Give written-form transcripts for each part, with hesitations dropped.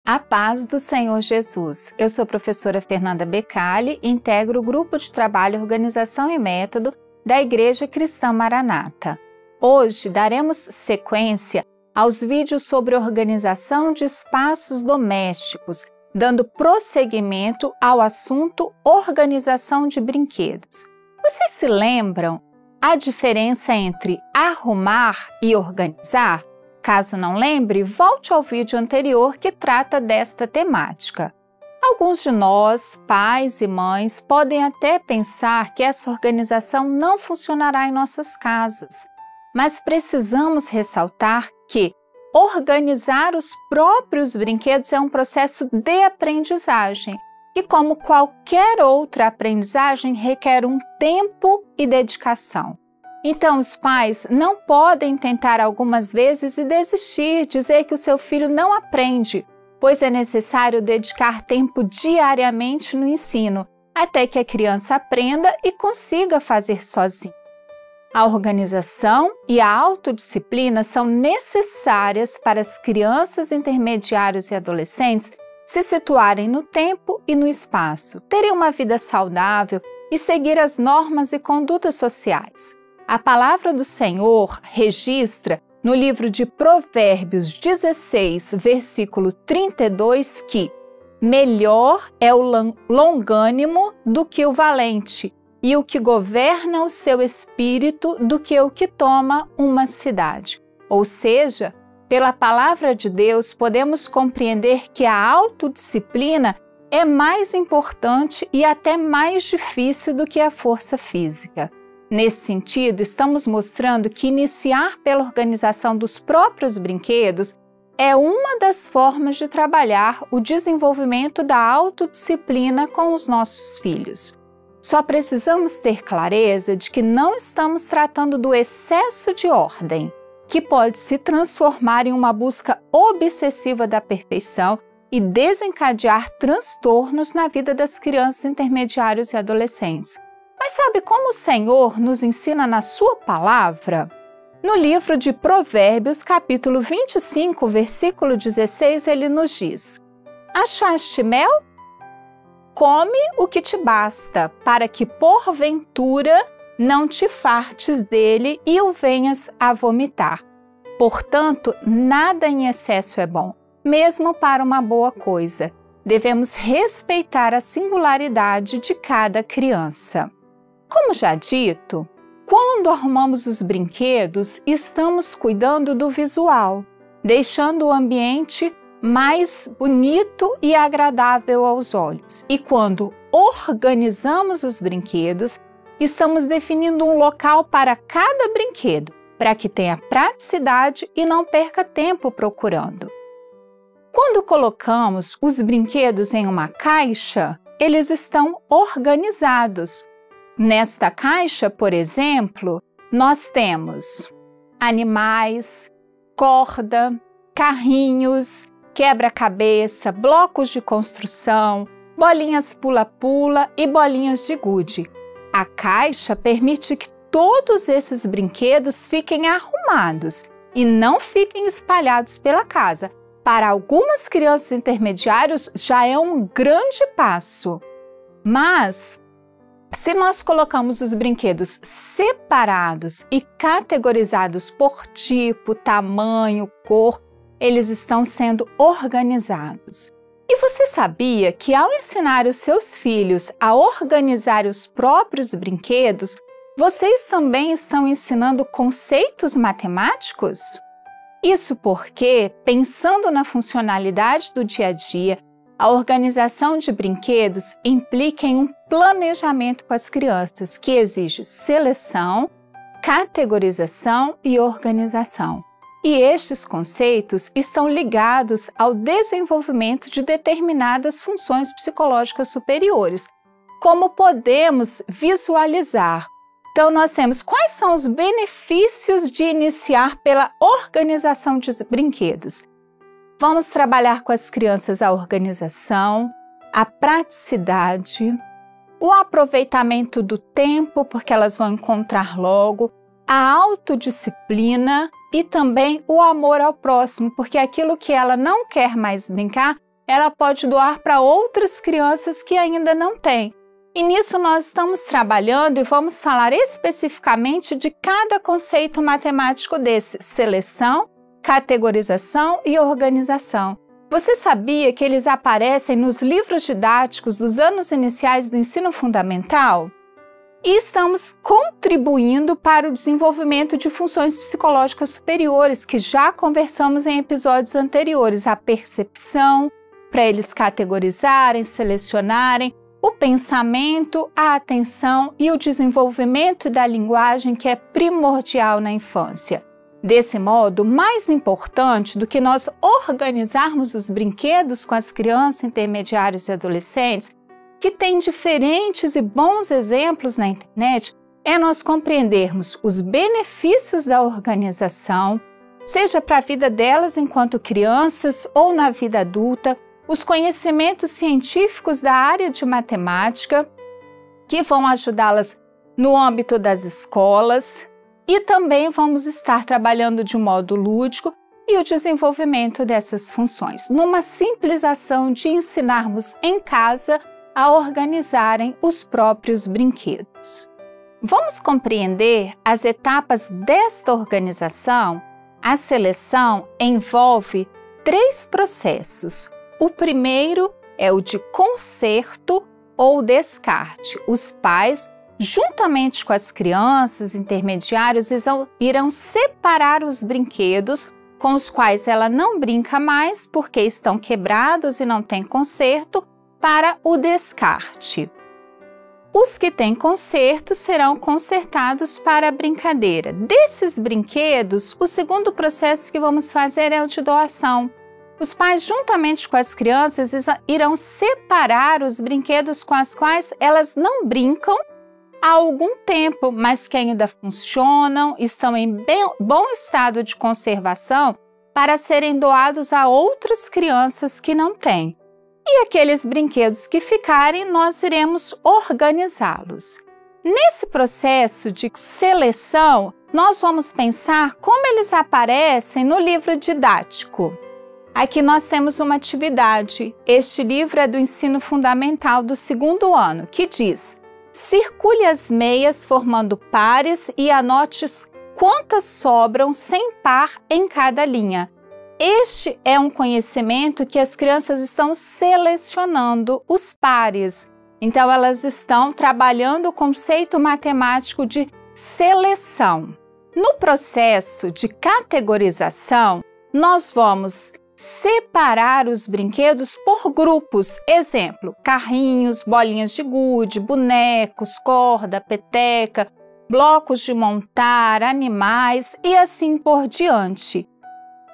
A paz do Senhor Jesus. Eu sou a professora Fernanda Becali e integro o Grupo de Trabalho Organização e Método da Igreja Cristã Maranata. Hoje daremos sequência aos vídeos sobre organização de espaços domésticos, dando prosseguimento ao assunto organização de brinquedos. Vocês se lembram a diferença entre arrumar e organizar? Caso não lembre, volte ao vídeo anterior que trata desta temática. Alguns de nós, pais e mães, podem até pensar que essa organização não funcionará em nossas casas, mas precisamos ressaltar que organizar os próprios brinquedos é um processo de aprendizagem e, como qualquer outra aprendizagem, requer um tempo e dedicação. Então, os pais não podem tentar algumas vezes e desistir, dizer que o seu filho não aprende, pois é necessário dedicar tempo diariamente no ensino, até que a criança aprenda e consiga fazer sozinha. A organização e a autodisciplina são necessárias para as crianças, intermediários e adolescentes se situarem no tempo e no espaço, terem uma vida saudável e seguir as normas e condutas sociais. A palavra do Senhor registra no livro de Provérbios 16, versículo 32, que melhor é o longânimo do que o valente, e o que governa o seu espírito do que o que toma uma cidade. Ou seja, pela palavra de Deus, podemos compreender que a autodisciplina é mais importante e até mais difícil do que a força física. Nesse sentido, estamos mostrando que iniciar pela organização dos próprios brinquedos é uma das formas de trabalhar o desenvolvimento da autodisciplina com os nossos filhos. Só precisamos ter clareza de que não estamos tratando do excesso de ordem, que pode se transformar em uma busca obsessiva da perfeição e desencadear transtornos na vida das crianças, intermediários e adolescentes. Mas sabe como o Senhor nos ensina na sua palavra? No livro de Provérbios, capítulo 25, versículo 16, ele nos diz: achaste mel? Come o que te basta, para que porventura não te fartes dele e o venhas a vomitar. Portanto, nada em excesso é bom, mesmo para uma boa coisa. Devemos respeitar a singularidade de cada criança. Como já dito, quando arrumamos os brinquedos, estamos cuidando do visual, deixando o ambiente mais bonito e agradável aos olhos. E quando organizamos os brinquedos, estamos definindo um local para cada brinquedo, para que tenha praticidade e não perca tempo procurando. Quando colocamos os brinquedos em uma caixa, eles estão organizados. Nesta caixa, por exemplo, nós temos animais, corda, carrinhos, quebra-cabeça, blocos de construção, bolinhas pula-pula e bolinhas de gude. A caixa permite que todos esses brinquedos fiquem arrumados e não fiquem espalhados pela casa. Para algumas crianças intermediárias já é um grande passo. Mas se nós colocamos os brinquedos separados e categorizados por tipo, tamanho, cor, eles estão sendo organizados. E você sabia que ao ensinar os seus filhos a organizar os próprios brinquedos, vocês também estão ensinando conceitos matemáticos? Isso porque, pensando na funcionalidade do dia a dia, a organização de brinquedos implica em um planejamento com as crianças, que exige seleção, categorização e organização. E estes conceitos estão ligados ao desenvolvimento de determinadas funções psicológicas superiores. Como podemos visualizar? Então, nós temos quais são os benefícios de iniciar pela organização de brinquedos. Vamos trabalhar com as crianças a organização, a praticidade, o aproveitamento do tempo, porque elas vão encontrar logo, a autodisciplina e também o amor ao próximo, porque aquilo que ela não quer mais brincar, ela pode doar para outras crianças que ainda não têm. E nisso nós estamos trabalhando e vamos falar especificamente de cada conceito matemático desse: seleção, categorização e organização. Você sabia que eles aparecem nos livros didáticos dos anos iniciais do ensino fundamental? E estamos contribuindo para o desenvolvimento de funções psicológicas superiores, que já conversamos em episódios anteriores: a percepção, para eles categorizarem, selecionarem, o pensamento, a atenção e o desenvolvimento da linguagem, que é primordial na infância. Desse modo, mais importante do que nós organizarmos os brinquedos com as crianças, intermediários e adolescentes, que têm diferentes e bons exemplos na internet, é nós compreendermos os benefícios da organização, seja para a vida delas enquanto crianças ou na vida adulta, os conhecimentos científicos da área de matemática, que vão ajudá-las no âmbito das escolas, e também vamos estar trabalhando de modo lúdico e o desenvolvimento dessas funções, numa simples ação de ensinarmos em casa a organizarem os próprios brinquedos. Vamos compreender as etapas desta organização? A seleção envolve 3 processos. O primeiro é o de conserto ou descarte. Os pais, juntamente com as crianças intermediárias, irão separar os brinquedos com os quais ela não brinca mais porque estão quebrados e não tem conserto, para o descarte. Os que têm conserto serão consertados para a brincadeira. Desses brinquedos, o segundo processo que vamos fazer é o de doação. Os pais, juntamente com as crianças, irão separar os brinquedos com os quais elas não brincam há algum tempo, mas que ainda funcionam, estão em bom estado de conservação para serem doados a outras crianças que não têm. E aqueles brinquedos que ficarem, nós iremos organizá-los. Nesse processo de seleção, nós vamos pensar como eles aparecem no livro didático. Aqui nós temos uma atividade. Este livro é do ensino fundamental do 2º ano, que diz: circule as meias formando pares e anote quantas sobram sem par em cada linha. Este é um conhecimento que as crianças estão selecionando os pares. Então, elas estão trabalhando o conceito matemático de seleção. No processo de categorização, nós vamos separar os brinquedos por grupos. Exemplo: carrinhos, bolinhas de gude, bonecos, corda, peteca, blocos de montar, animais e assim por diante.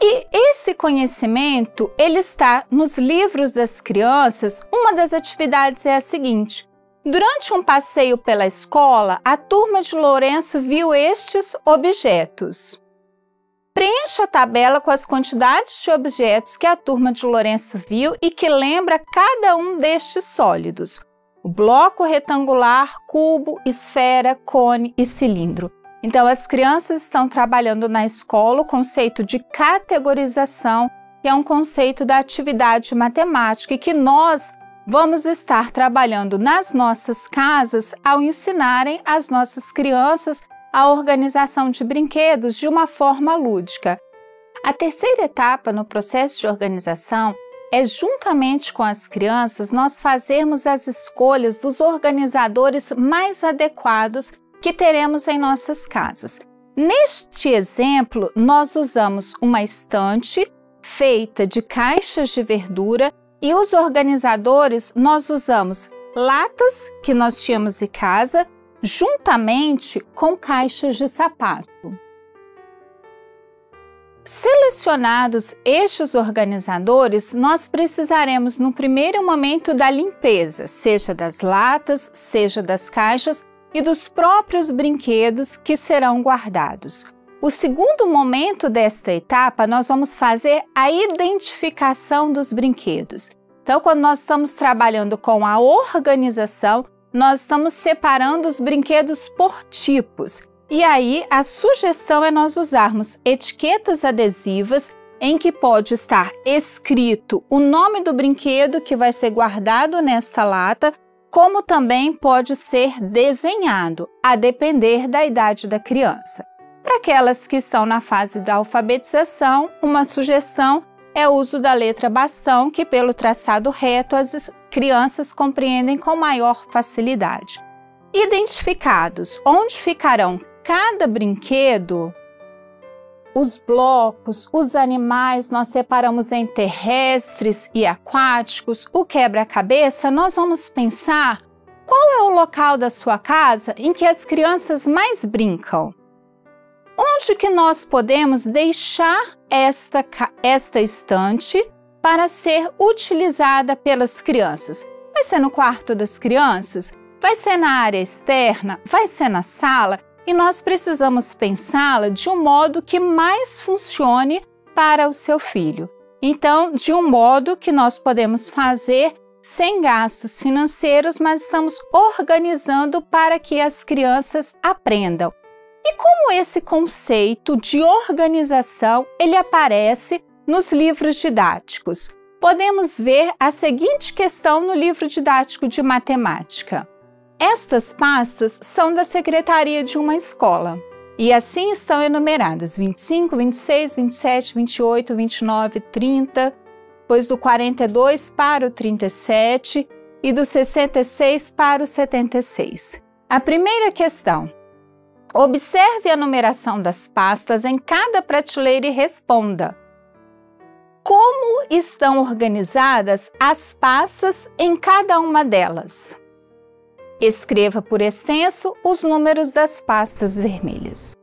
E esse conhecimento, ele está nos livros das crianças. Uma das atividades é a seguinte: durante um passeio pela escola, a turma de Lourenço viu estes objetos. Preencha a tabela com as quantidades de objetos que a turma de Lourenço viu e que lembra cada um destes sólidos: o bloco retangular, cubo, esfera, cone e cilindro. Então, as crianças estão trabalhando na escola o conceito de categorização, que é um conceito da atividade matemática e que nós vamos estar trabalhando nas nossas casas ao ensinarem às nossas crianças a organização de brinquedos de uma forma lúdica. A terceira etapa no processo de organização é, juntamente com as crianças, nós fazermos as escolhas dos organizadores mais adequados que teremos em nossas casas. Neste exemplo, nós usamos uma estante feita de caixas de verdura e os organizadores nós usamos latas que nós tínhamos em casa, juntamente com caixas de sapato. Selecionados estes organizadores, nós precisaremos no primeiro momento da limpeza, seja das latas, seja das caixas e dos próprios brinquedos que serão guardados. O segundo momento desta etapa, nós vamos fazer a identificação dos brinquedos. Então, quando nós estamos trabalhando com a organização, nós estamos separando os brinquedos por tipos. E aí, a sugestão é nós usarmos etiquetas adesivas em que pode estar escrito o nome do brinquedo que vai ser guardado nesta lata, como também pode ser desenhado, a depender da idade da criança. Para aquelas que estão na fase da alfabetização, uma sugestão é o uso da letra bastão, que pelo traçado reto as crianças compreendem com maior facilidade. Identificados onde ficarão cada brinquedo, os blocos, os animais, nós separamos em terrestres e aquáticos. O quebra-cabeça, nós vamos pensar qual é o local da sua casa em que as crianças mais brincam. Onde que nós podemos deixar esta estante para ser utilizada pelas crianças? Vai ser no quarto das crianças? Vai ser na área externa? Vai ser na sala? E nós precisamos pensá-la de um modo que mais funcione para o seu filho. Então, de um modo que nós podemos fazer sem gastos financeiros, mas estamos organizando para que as crianças aprendam. E como esse conceito de organização ele aparece nos livros didáticos? Podemos ver a seguinte questão no livro didático de matemática. Estas pastas são da secretaria de uma escola e assim estão enumeradas 25, 26, 27, 28, 29, 30, depois do 42 para o 37 e do 66 para o 76. A primeira questão. Observe a numeração das pastas em cada prateleira e responda. Como estão organizadas as pastas em cada uma delas? Escreva por extenso os números das pastas vermelhas.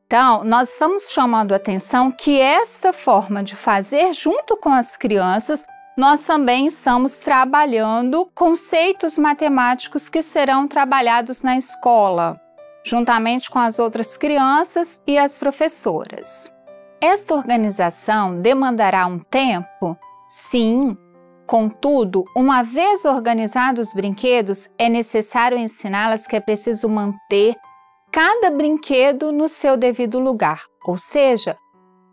Então, nós estamos chamando a atenção que esta forma de fazer junto com as crianças, nós também estamos trabalhando conceitos matemáticos que serão trabalhados na escola, juntamente com as outras crianças e as professoras. Esta organização demandará um tempo? Sim. Contudo, uma vez organizados os brinquedos, é necessário ensiná-las que é preciso manter cada brinquedo no seu devido lugar, ou seja,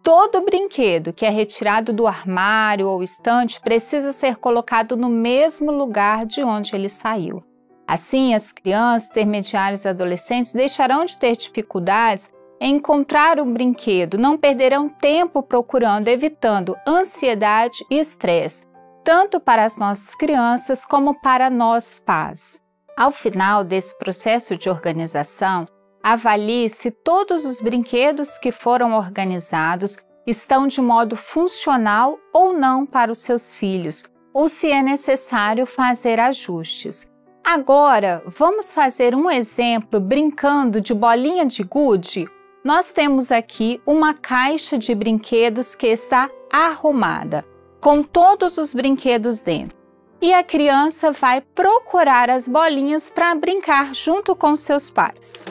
todo brinquedo que é retirado do armário ou estante precisa ser colocado no mesmo lugar de onde ele saiu. Assim, as crianças, intermediários e adolescentes deixarão de ter dificuldades em encontrar um brinquedo, não perderão tempo procurando, evitando ansiedade e estresse, tanto para as nossas crianças como para nós pais. Ao final desse processo de organização, avalie se todos os brinquedos que foram organizados estão de modo funcional ou não para os seus filhos, ou se é necessário fazer ajustes. Agora, vamos fazer um exemplo brincando de bolinha de gude? Nós temos aqui uma caixa de brinquedos que está arrumada, com todos os brinquedos dentro. E a criança vai procurar as bolinhas para brincar junto com seus pais.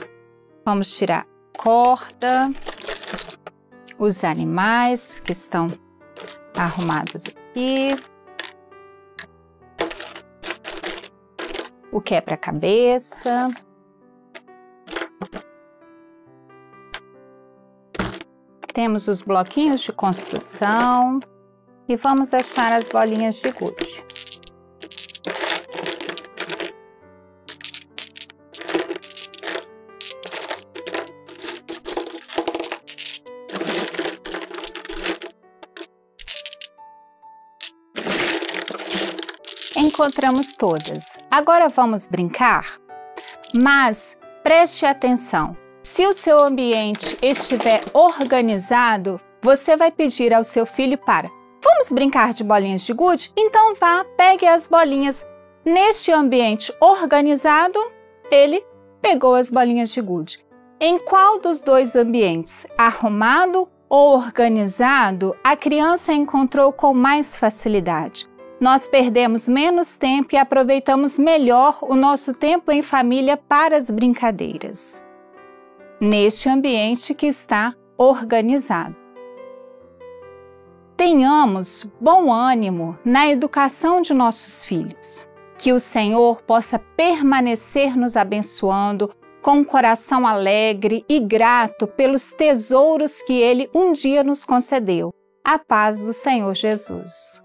Vamos tirar a corda, os animais que estão arrumados aqui, o quebra-cabeça, temos os bloquinhos de construção e vamos achar as bolinhas de gude. Encontramos todas. Agora vamos brincar? Mas preste atenção. Se o seu ambiente estiver organizado, você vai pedir ao seu filho para: vamos brincar de bolinhas de gude? Então vá, pegue as bolinhas. Neste ambiente organizado, ele pegou as bolinhas de gude. Em qual dos dois ambientes, arrumado ou organizado, a criança encontrou com mais facilidade? Nós perdemos menos tempo e aproveitamos melhor o nosso tempo em família para as brincadeiras, neste ambiente que está organizado. Tenhamos bom ânimo na educação de nossos filhos. Que o Senhor possa permanecer nos abençoando com um coração alegre e grato pelos tesouros que Ele um dia nos concedeu. A paz do Senhor Jesus.